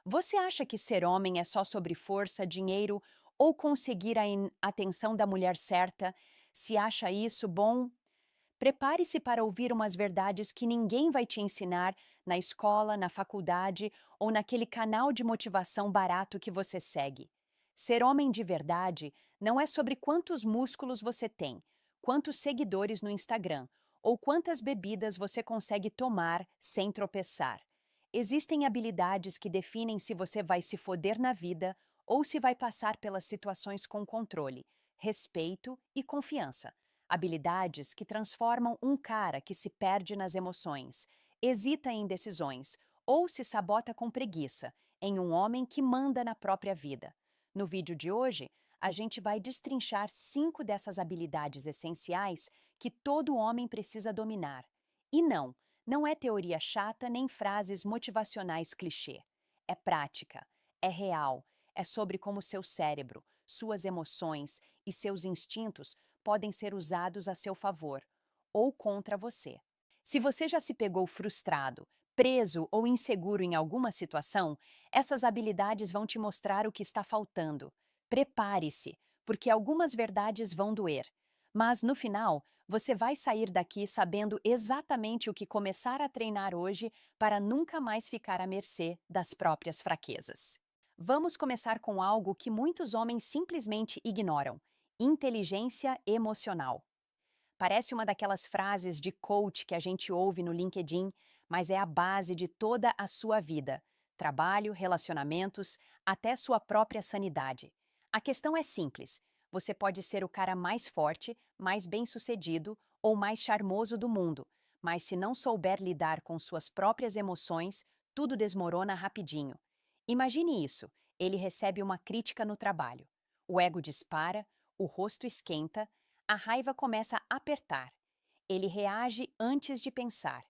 Você acha que ser homem é só sobre força, dinheiro ou conseguir a atenção da mulher certa? Se acha isso bom, prepare-se para ouvir umas verdades que ninguém vai te ensinar na escola, na faculdade ou naquele canal de motivação barato que você segue. Ser homem de verdade não é sobre quantos músculos você tem, quantos seguidores no Instagram ou quantas bebidas você consegue tomar sem tropeçar. Existem habilidades que definem se você vai se foder na vida ou se vai passar pelas situações com controle, respeito e confiança. Habilidades que transformam um cara que se perde nas emoções, hesita em decisões ou se sabota com preguiça, em um homem que manda na própria vida. No vídeo de hoje, a gente vai destrinchar 5 dessas habilidades essenciais que todo homem precisa dominar. E não é teoria chata nem frases motivacionais clichê. É prática, é real, é sobre como seu cérebro, suas emoções e seus instintos podem ser usados a seu favor ou contra você. Se você já se pegou frustrado, preso ou inseguro em alguma situação, essas habilidades vão te mostrar o que está faltando. Prepare-se, porque algumas verdades vão doer. Mas no final, você vai sair daqui sabendo exatamente o que começar a treinar hoje para nunca mais ficar à mercê das próprias fraquezas. Vamos começar com algo que muitos homens simplesmente ignoram: inteligência emocional. Parece uma daquelas frases de coach que a gente ouve no LinkedIn, mas é a base de toda a sua vida: trabalho, relacionamentos, até sua própria sanidade. A questão é simples: você pode ser o cara mais forte, mais bem-sucedido ou mais charmoso do mundo, mas se não souber lidar com suas próprias emoções, tudo desmorona rapidinho. Imagine isso: ele recebe uma crítica no trabalho. O ego dispara, o rosto esquenta, a raiva começa a apertar. Ele reage antes de pensar.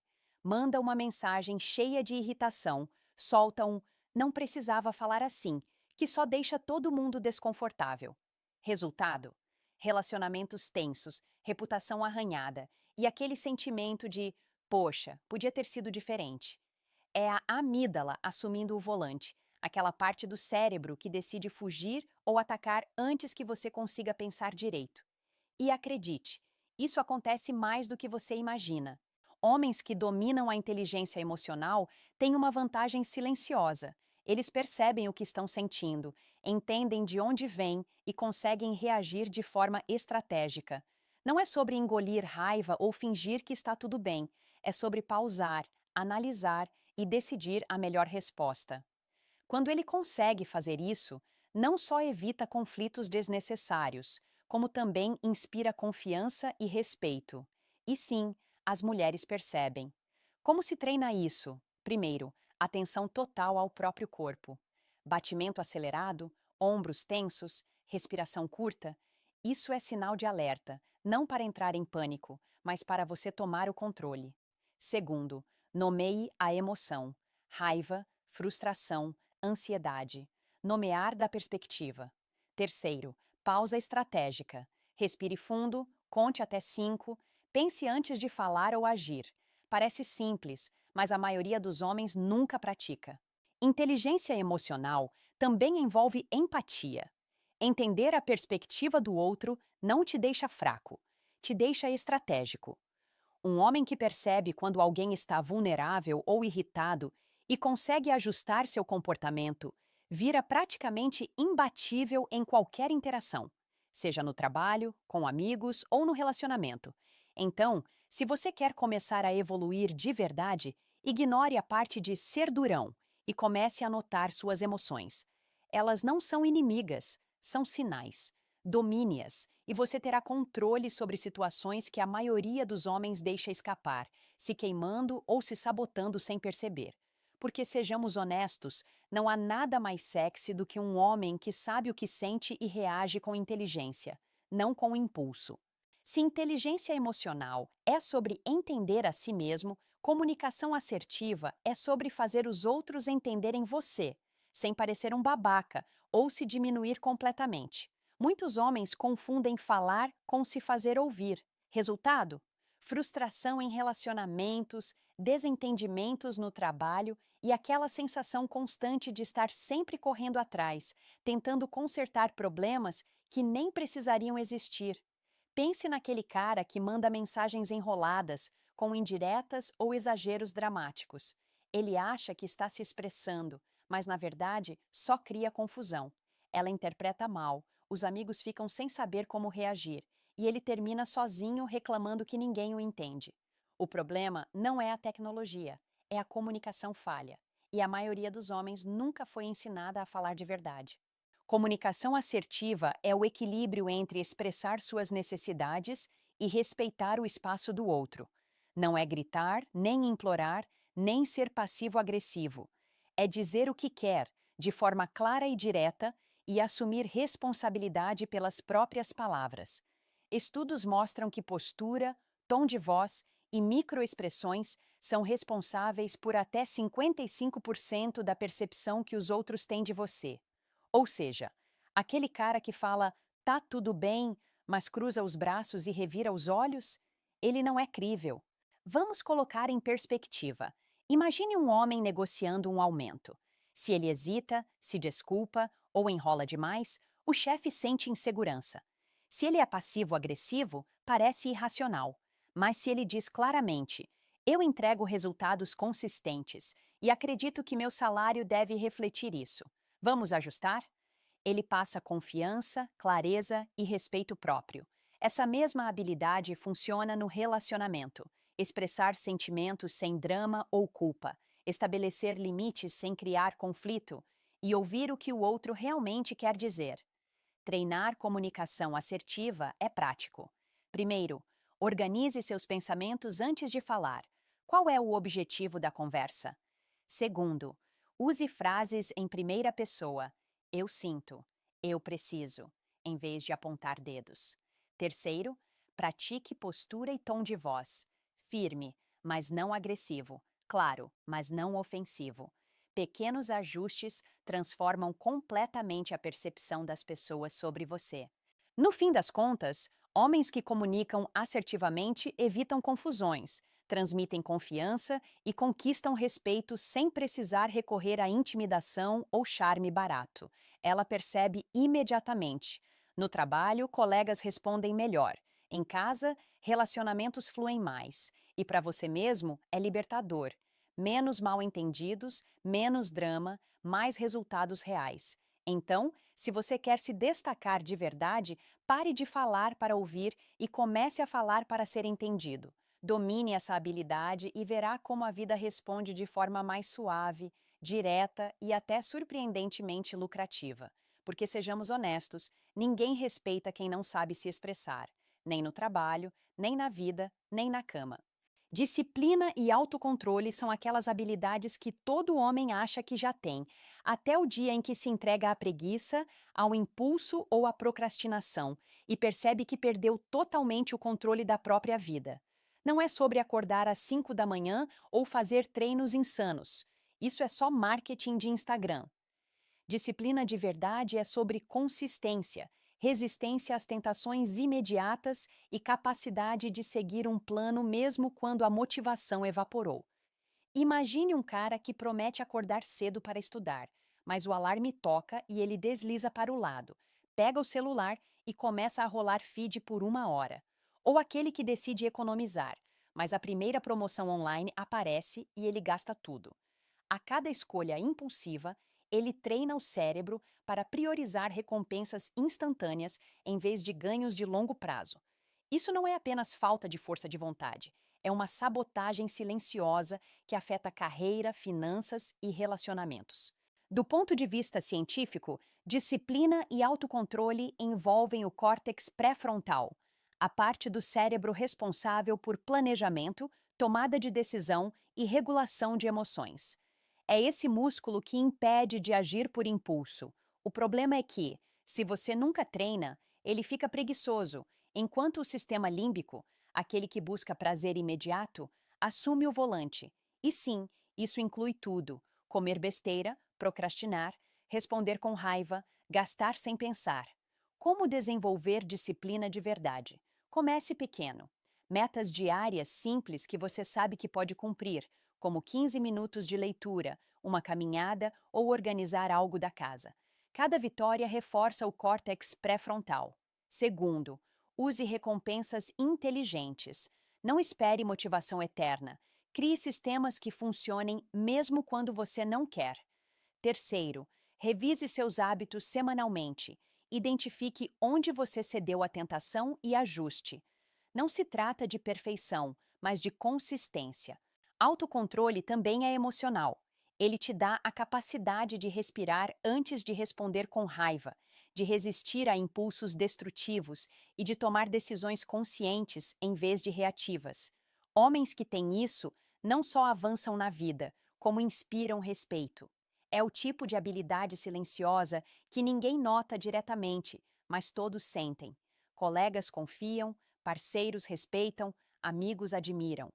Manda uma mensagem cheia de irritação, solta um "não precisava falar assim", que só deixa todo mundo desconfortável. Resultado: relacionamentos tensos, reputação arranhada e aquele sentimento de "poxa, podia ter sido diferente". É a amígdala assumindo o volante, aquela parte do cérebro que decide fugir ou atacar antes que você consiga pensar direito. E acredite, isso acontece mais do que você imagina. Homens que dominam a inteligência emocional têm uma vantagem silenciosa. Eles percebem o que estão sentindo, entendem de onde vem e conseguem reagir de forma estratégica. Não é sobre engolir raiva ou fingir que está tudo bem, é sobre pausar, analisar e decidir a melhor resposta. Quando ele consegue fazer isso, não só evita conflitos desnecessários, como também inspira confiança e respeito. E sim, as mulheres percebem. Como se treina isso? Primeiro, atenção total ao próprio corpo. Batimento acelerado, ombros tensos, respiração curta. Isso é sinal de alerta, não para entrar em pânico, mas para você tomar o controle. Segundo, nomeie a emoção: raiva, frustração, ansiedade. Nomear da perspectiva. Terceiro, pausa estratégica. Respire fundo, conte até 5, pense antes de falar ou agir. Parece simples, mas a maioria dos homens nunca pratica. Inteligência emocional também envolve empatia. Entender a perspectiva do outro não te deixa fraco, te deixa estratégico. Um homem que percebe quando alguém está vulnerável ou irritado e consegue ajustar seu comportamento, vira praticamente imbatível em qualquer interação, seja no trabalho, com amigos ou no relacionamento. Então, se você quer começar a evoluir de verdade, ignore a parte de ser durão e comece a notar suas emoções. Elas não são inimigas, são sinais. Domine-as e você terá controle sobre situações que a maioria dos homens deixa escapar, se queimando ou se sabotando sem perceber. Porque, sejamos honestos, não há nada mais sexy do que um homem que sabe o que sente e reage com inteligência, não com impulso. Se inteligência emocional é sobre entender a si mesmo, comunicação assertiva é sobre fazer os outros entenderem você, sem parecer um babaca ou se diminuir completamente. Muitos homens confundem falar com se fazer ouvir. Resultado? Frustração em relacionamentos, desentendimentos no trabalho e aquela sensação constante de estar sempre correndo atrás, tentando consertar problemas que nem precisariam existir. Pense naquele cara que manda mensagens enroladas, com indiretas ou exageros dramáticos. Ele acha que está se expressando, mas na verdade só cria confusão. Ela interpreta mal, os amigos ficam sem saber como reagir, e ele termina sozinho reclamando que ninguém o entende. O problema não é a tecnologia, é a comunicação falha, e a maioria dos homens nunca foi ensinada a falar de verdade. Comunicação assertiva é o equilíbrio entre expressar suas necessidades e respeitar o espaço do outro. Não é gritar, nem implorar, nem ser passivo-agressivo. É dizer o que quer, de forma clara e direta, e assumir responsabilidade pelas próprias palavras. Estudos mostram que postura, tom de voz e microexpressões são responsáveis por até 55% da percepção que os outros têm de você. Ou seja, aquele cara que fala tá tudo bem, mas cruza os braços e revira os olhos, ele não é crível. Vamos colocar em perspectiva. Imagine um homem negociando um aumento. Se ele hesita, se desculpa ou enrola demais, o chefe sente insegurança. Se ele é passivo-agressivo, parece irracional. Mas se ele diz claramente: eu entrego resultados consistentes e acredito que meu salário deve refletir isso. Vamos ajustar? Ele passa confiança, clareza e respeito próprio. Essa mesma habilidade funciona no relacionamento. Expressar sentimentos sem drama ou culpa, estabelecer limites sem criar conflito e ouvir o que o outro realmente quer dizer. Treinar comunicação assertiva é prático. Primeiro, organize seus pensamentos antes de falar. Qual é o objetivo da conversa? Segundo, use frases em primeira pessoa. Eu sinto, eu preciso, em vez de apontar dedos. Terceiro, pratique postura e tom de voz. Firme, mas não agressivo. Claro, mas não ofensivo. Pequenos ajustes transformam completamente a percepção das pessoas sobre você. No fim das contas, homens que comunicam assertivamente evitam confusões, transmitem confiança e conquistam respeito sem precisar recorrer à intimidação ou charme barato. Ela percebe imediatamente. No trabalho, colegas respondem melhor. Em casa, relacionamentos fluem mais. E para você mesmo, é libertador. Menos mal-entendidos, menos drama, mais resultados reais. Então, se você quer se destacar de verdade, pare de falar para ouvir e comece a falar para ser entendido. Domine essa habilidade e verá como a vida responde de forma mais suave, direta e até surpreendentemente lucrativa. Porque, sejamos honestos, ninguém respeita quem não sabe se expressar, nem no trabalho, nem na vida, nem na cama. Disciplina e autocontrole são aquelas habilidades que todo homem acha que já tem, até o dia em que se entrega à preguiça, ao impulso ou à procrastinação e percebe que perdeu totalmente o controle da própria vida. Não é sobre acordar às 5 da manhã ou fazer treinos insanos. Isso é só marketing de Instagram. Disciplina de verdade é sobre consistência, resistência às tentações imediatas e capacidade de seguir um plano mesmo quando a motivação evaporou. Imagine um cara que promete acordar cedo para estudar, mas o alarme toca e ele desliza para o lado, pega o celular e começa a rolar feed por 1 hora. Ou aquele que decide economizar, mas a primeira promoção online aparece e ele gasta tudo. A cada escolha impulsiva, ele treina o cérebro para priorizar recompensas instantâneas em vez de ganhos de longo prazo. Isso não é apenas falta de força de vontade, é uma sabotagem silenciosa que afeta carreira, finanças e relacionamentos. Do ponto de vista científico, disciplina e autocontrole envolvem o córtex pré-frontal, a parte do cérebro responsável por planejamento, tomada de decisão e regulação de emoções. É esse músculo que impede de agir por impulso. O problema é que, se você nunca treina, ele fica preguiçoso, enquanto o sistema límbico, aquele que busca prazer imediato, assume o volante. E sim, isso inclui tudo: comer besteira, procrastinar, responder com raiva, gastar sem pensar. Como desenvolver disciplina de verdade? Comece pequeno. Metas diárias simples que você sabe que pode cumprir, como 15 minutos de leitura, uma caminhada ou organizar algo da casa. Cada vitória reforça o córtex pré-frontal. Segundo, use recompensas inteligentes. Não espere motivação eterna. Crie sistemas que funcionem mesmo quando você não quer. Terceiro, revise seus hábitos semanalmente. Identifique onde você cedeu à tentação e ajuste. Não se trata de perfeição, mas de consistência. Autocontrole também é emocional. Ele te dá a capacidade de respirar antes de responder com raiva, de resistir a impulsos destrutivos e de tomar decisões conscientes em vez de reativas. Homens que têm isso não só avançam na vida, como inspiram respeito. É o tipo de habilidade silenciosa que ninguém nota diretamente, mas todos sentem. Colegas confiam, parceiros respeitam, amigos admiram.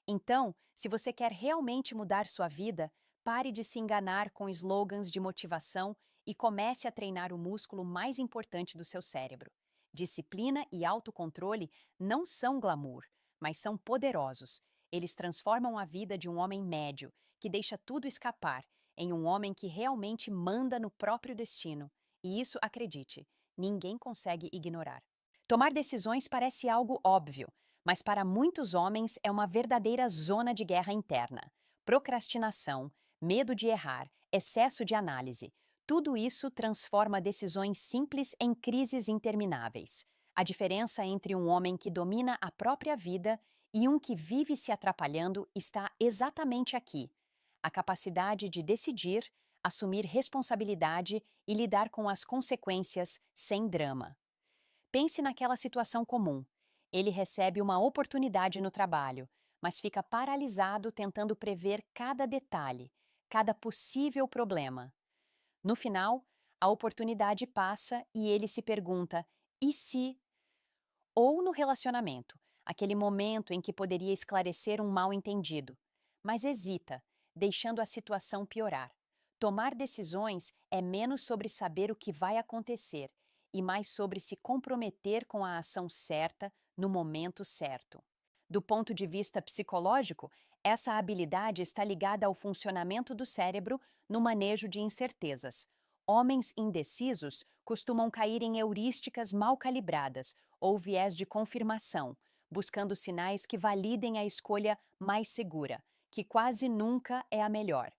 Então, se você quer realmente mudar sua vida, pare de se enganar com slogans de motivação e comece a treinar o músculo mais importante do seu cérebro. Disciplina e autocontrole não são glamour, mas são poderosos. Eles transformam a vida de um homem médio, que deixa tudo escapar, em um homem que realmente manda no próprio destino. E isso, acredite, ninguém consegue ignorar. Tomar decisões parece algo óbvio, mas para muitos homens é uma verdadeira zona de guerra interna. Procrastinação, medo de errar, excesso de análise. Tudo isso transforma decisões simples em crises intermináveis. A diferença entre um homem que domina a própria vida e um que vive se atrapalhando está exatamente aqui: a capacidade de decidir, assumir responsabilidade e lidar com as consequências sem drama. Pense naquela situação comum. Ele recebe uma oportunidade no trabalho, mas fica paralisado tentando prever cada detalhe, cada possível problema. No final, a oportunidade passa e ele se pergunta: e se? Ou no relacionamento, aquele momento em que poderia esclarecer um mal-entendido, mas hesita, deixando a situação piorar. Tomar decisões é menos sobre saber o que vai acontecer e mais sobre se comprometer com a ação certa no momento certo. Do ponto de vista psicológico, essa habilidade está ligada ao funcionamento do cérebro no manejo de incertezas. Homens indecisos costumam cair em heurísticas mal calibradas ou viés de confirmação, buscando sinais que validem a escolha mais segura, que quase nunca é a melhor.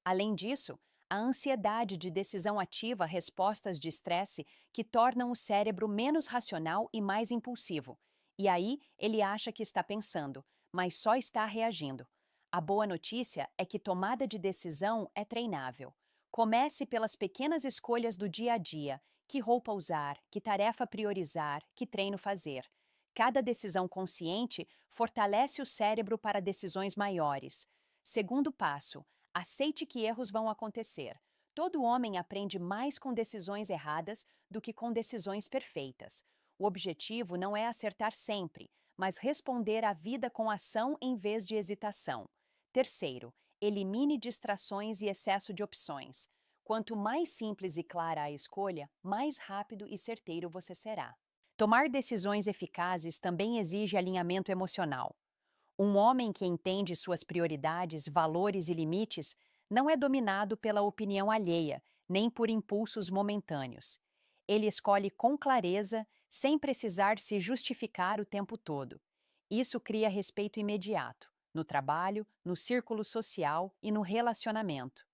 Além disso, a ansiedade de decisão ativa respostas de estresse que tornam o cérebro menos racional e mais impulsivo. E aí ele acha que está pensando, mas só está reagindo. A boa notícia é que tomada de decisão é treinável. Comece pelas pequenas escolhas do dia a dia: que roupa usar, que tarefa priorizar, que treino fazer. Cada decisão consciente fortalece o cérebro para decisões maiores. Segundo passo: aceite que erros vão acontecer. Todo homem aprende mais com decisões erradas do que com decisões perfeitas. O objetivo não é acertar sempre, mas responder à vida com ação em vez de hesitação. Terceiro, elimine distrações e excesso de opções. Quanto mais simples e clara a escolha, mais rápido e certeiro você será. Tomar decisões eficazes também exige alinhamento emocional. Um homem que entende suas prioridades, valores e limites não é dominado pela opinião alheia, nem por impulsos momentâneos. Ele escolhe com clareza, sem precisar se justificar o tempo todo. Isso cria respeito imediato, no trabalho, no círculo social e no relacionamento.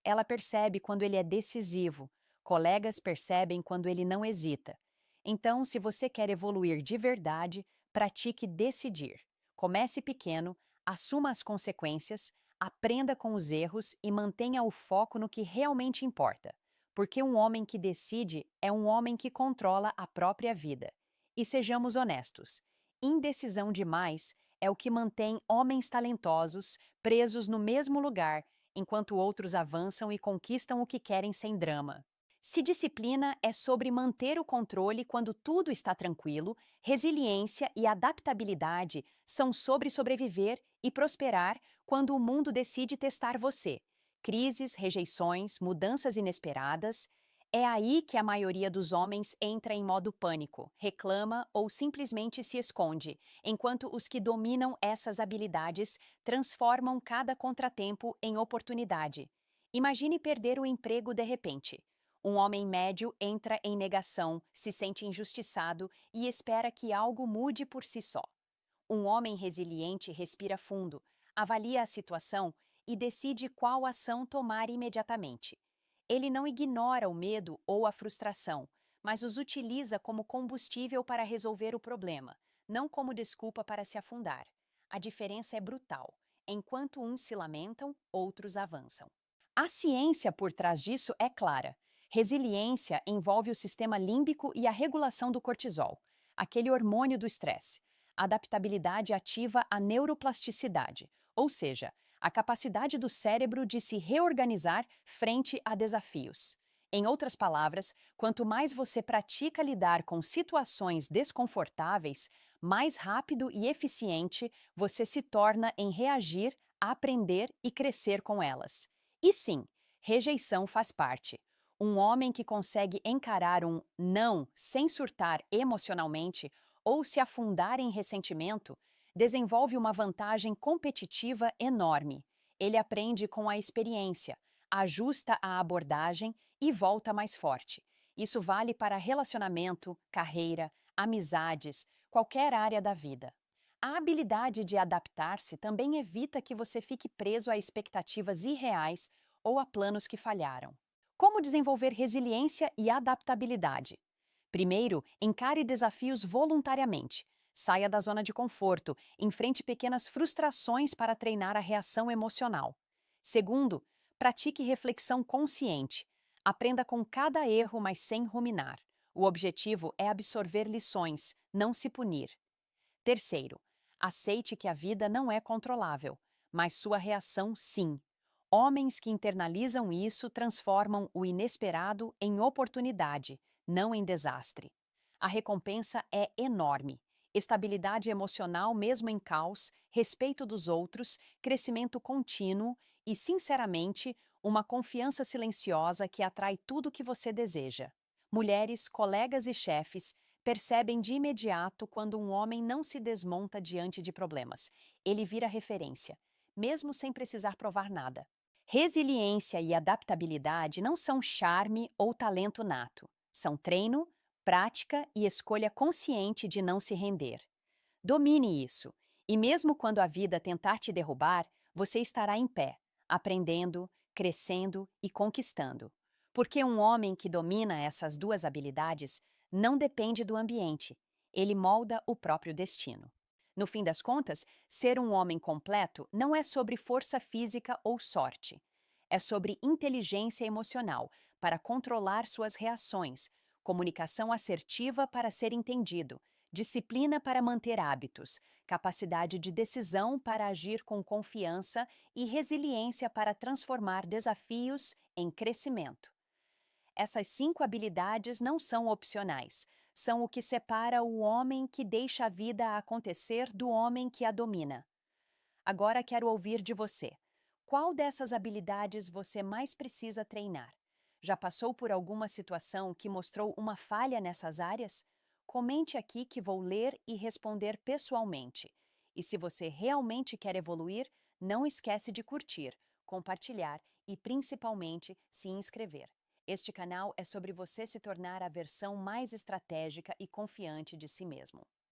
Ela percebe quando ele é decisivo, colegas percebem quando ele não hesita. Então, se você quer evoluir de verdade, pratique decidir. Comece pequeno, assuma as consequências, aprenda com os erros e mantenha o foco no que realmente importa. Porque um homem que decide é um homem que controla a própria vida. E sejamos honestos: indecisão demais é o que mantém homens talentosos presos no mesmo lugar, enquanto outros avançam e conquistam o que querem sem drama. Se disciplina é sobre manter o controle quando tudo está tranquilo, resiliência e adaptabilidade são sobre sobreviver e prosperar quando o mundo decide testar você. Crises, rejeições, mudanças inesperadas. É aí que a maioria dos homens entra em modo pânico, reclama ou simplesmente se esconde, enquanto os que dominam essas habilidades transformam cada contratempo em oportunidade. Imagine perder o emprego de repente. Um homem médio entra em negação, se sente injustiçado e espera que algo mude por si só. Um homem resiliente respira fundo, avalia a situação e decide qual ação tomar imediatamente. Ele não ignora o medo ou a frustração, mas os utiliza como combustível para resolver o problema, não como desculpa para se afundar. A diferença é brutal. Enquanto uns se lamentam, outros avançam. A ciência por trás disso é clara. Resiliência envolve o sistema límbico e a regulação do cortisol, aquele hormônio do estresse. Adaptabilidade ativa a neuroplasticidade, ou seja, a capacidade do cérebro de se reorganizar frente a desafios. Em outras palavras, quanto mais você pratica lidar com situações desconfortáveis, mais rápido e eficiente você se torna em reagir, aprender e crescer com elas. E sim, rejeição faz parte. Um homem que consegue encarar um não sem surtar emocionalmente ou se afundar em ressentimento desenvolve uma vantagem competitiva enorme. Ele aprende com a experiência, ajusta a abordagem e volta mais forte. Isso vale para relacionamento, carreira, amizades, qualquer área da vida. A habilidade de adaptar-se também evita que você fique preso a expectativas irreais ou a planos que falharam. Como desenvolver resiliência e adaptabilidade? Primeiro, encare desafios voluntariamente. Saia da zona de conforto, enfrente pequenas frustrações para treinar a reação emocional. Segundo, pratique reflexão consciente. Aprenda com cada erro, mas sem ruminar. O objetivo é absorver lições, não se punir. Terceiro, aceite que a vida não é controlável, mas sua reação sim. Homens que internalizam isso transformam o inesperado em oportunidade, não em desastre. A recompensa é enorme. Estabilidade emocional mesmo em caos, respeito dos outros, crescimento contínuo e, sinceramente, uma confiança silenciosa que atrai tudo que você deseja. Mulheres, colegas e chefes percebem de imediato quando um homem não se desmonta diante de problemas. Ele vira referência, mesmo sem precisar provar nada. Resiliência e adaptabilidade não são charme ou talento nato. São treino, prática e escolha consciente de não se render. Domine isso, e mesmo quando a vida tentar te derrubar, você estará em pé, aprendendo, crescendo e conquistando. Porque um homem que domina essas duas habilidades não depende do ambiente, ele molda o próprio destino. No fim das contas, ser um homem completo não é sobre força física ou sorte. É sobre inteligência emocional para controlar suas reações, comunicação assertiva para ser entendido, disciplina para manter hábitos, capacidade de decisão para agir com confiança e resiliência para transformar desafios em crescimento. Essas 5 habilidades não são opcionais, são o que separa o homem que deixa a vida acontecer do homem que a domina. Agora quero ouvir de você. Qual dessas habilidades você mais precisa treinar? Já passou por alguma situação que mostrou uma falha nessas áreas? Comente aqui que vou ler e responder pessoalmente. E se você realmente quer evoluir, não esquece de curtir, compartilhar e principalmente se inscrever. Este canal é sobre você se tornar a versão mais estratégica e confiante de si mesmo.